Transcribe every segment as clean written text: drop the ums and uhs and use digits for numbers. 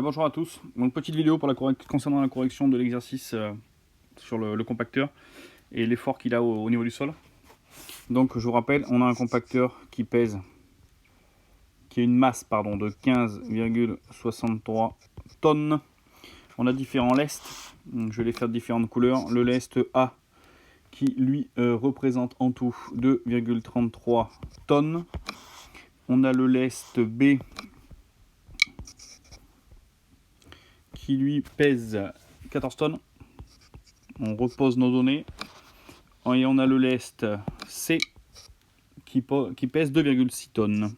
Bonjour à tous. Donc petite vidéo pour concernant la correction de l'exercice sur le compacteur et l'effort qu'il a au niveau du sol. Donc je vous rappelle, on a un compacteur qui a une masse de 15,63 tonnes. On a différents lests. Donc, je vais les faire de différentes couleurs. Le lest A qui lui représente en tout 2,33 tonnes. On a le lest B qui lui pèse 14 tonnes. On repose nos données. Et on a le lest C qui pèse 2,6 tonnes.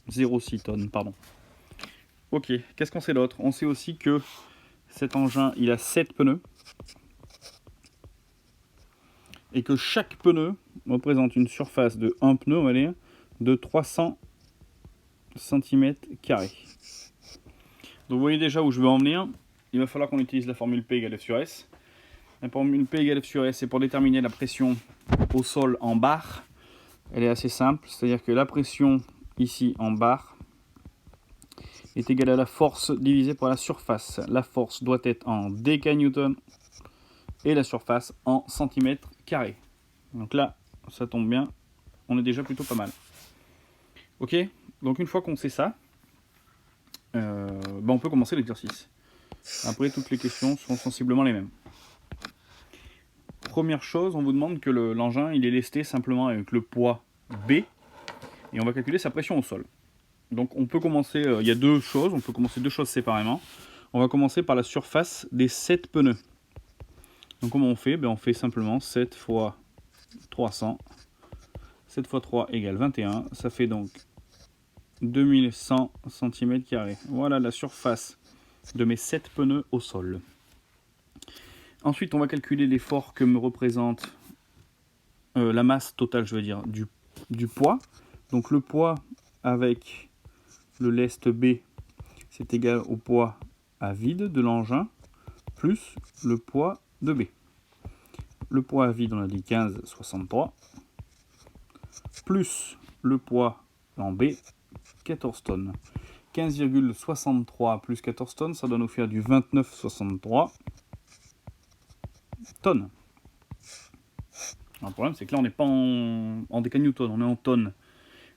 0,6 tonnes, pardon. Ok, qu'est-ce qu'on sait d'autre? On sait aussi que cet engin, il a 7 pneus. Et que chaque pneu représente une surface de 1 pneu, on va dire, de 300 cm². Donc vous voyez déjà où je veux en venir. Il va falloir qu'on utilise la formule P égale F sur S. La formule P égale F sur S, c'est pour déterminer la pression au sol en bar. Elle est assez simple, c'est-à-dire que la pression ici en bar est égale à la force divisée par la surface. La force doit être en décanewton et la surface en centimètres carrés. Donc là, ça tombe bien, on est déjà plutôt pas mal. Ok, donc une fois qu'on sait ça, on peut commencer l'exercice. Après, toutes les questions sont sensiblement les mêmes. Première chose, on vous demande que l'engin il est lesté simplement avec le poids B et on va calculer sa pression au sol. Donc on peut commencer, il y a deux choses, on peut commencer deux choses séparément. On va commencer par la surface des 7 pneus. Donc comment on fait? On fait simplement 7 fois 300. 7 fois 3 égale 21. Ça fait donc 2100 cm². Voilà la surface de mes 7 pneus au sol. Ensuite, on va calculer l'effort que me représente la masse totale, je veux dire, du poids. Donc le poids avec le lest B, c'est égal au poids à vide de l'engin plus le poids de B. Le poids à vide, on a dit 15,63, plus le poids en B, 14 tonnes. 15,63 plus 14 tonnes, ça doit nous faire du 29,63 tonnes. Alors, le problème, c'est que là, on n'est pas en décanewton, on est en tonnes.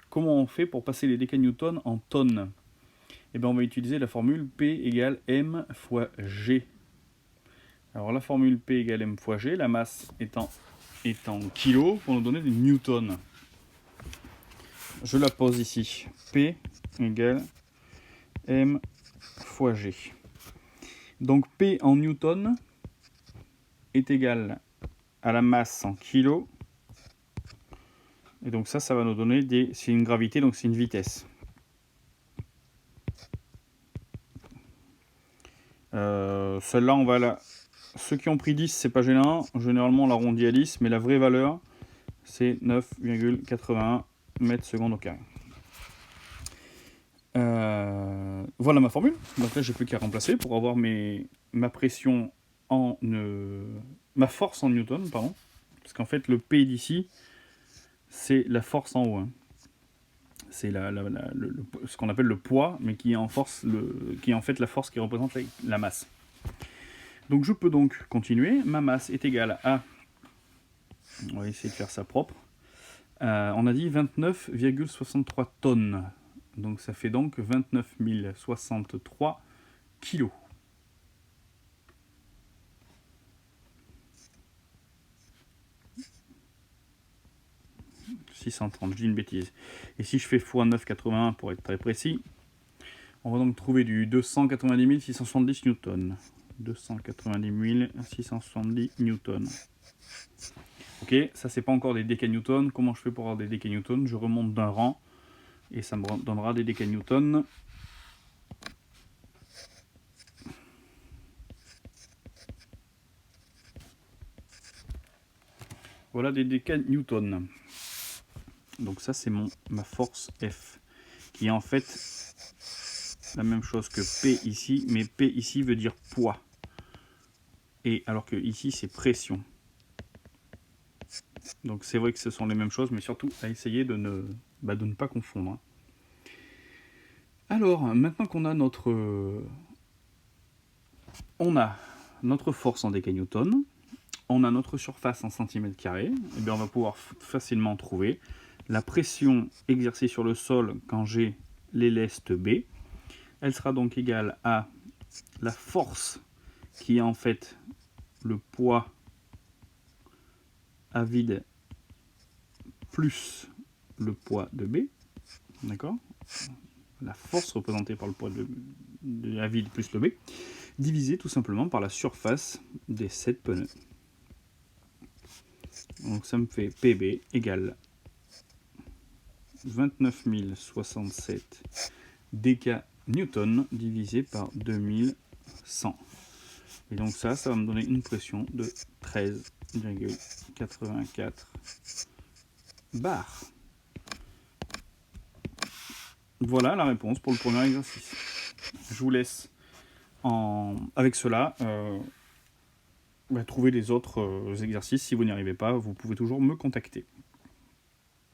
Comment on fait pour passer les décanewtons en tonnes? On va utiliser la formule P égale M fois G. Alors, la formule P égale M fois G, la masse est en kilos pour nous donner des newtons. Je la pose ici. P égale M fois G. Donc P en newton est égal à la masse en kilos. Et donc ça va nous donner c'est une gravité, donc c'est une vitesse. Celle-là, on va ceux qui ont pris 10, c'est pas gênant. Généralement, on l'arrondit à 10, mais la vraie valeur, c'est 9,81 mètres secondes au carré. Voilà ma formule. Donc là, j'ai plus qu'à remplacer pour avoir ma pression ma force en newton, pardon. Parce qu'en fait, le P d'ici, c'est la force en haut. Hein. C'est ce qu'on appelle le poids, mais qui est en fait la force qui représente la masse. Donc je peux donc continuer. Ma masse est égale à, on va essayer de faire ça propre, on a dit 29,63 tonnes. Donc ça fait donc 29 063 kilos. « 630, je dis une bêtise. Et si je fais x 9,81 pour être très précis, on va donc trouver du 290 670 newtons. 290 670 newtons. Ok, ça c'est pas encore des décanewtons. Comment je fais pour avoir des décanewtons? Je remonte d'un rang et ça me donnera des décanewtons. Voilà des décanewtons. Donc ça c'est ma force F, qui est en fait la même chose que P ici, mais P ici veut dire poids. Et alors que ici c'est pression. Donc c'est vrai que ce sont les mêmes choses, mais surtout à essayer de ne pas confondre. Alors, maintenant qu'on a notre On a notre force en décanewtons, on a notre surface en centimètres carrés, et bien on va pouvoir facilement trouver la pression exercée sur le sol quand j'ai les lestes B. Elle sera donc égale à la force qui est en fait le poids à vide plus le poids de B, d'accord, la force représentée par le poids de à vide plus le B, divisé tout simplement par la surface des 7 pneus. Donc ça me fait PB égale 29 067 décanewtons divisé par 2100. Et donc ça va me donner une pression de 13,84 bars. Voilà la réponse pour le premier exercice. Je vous laisse avec cela trouver les autres exercices. Si vous n'y arrivez pas, vous pouvez toujours me contacter.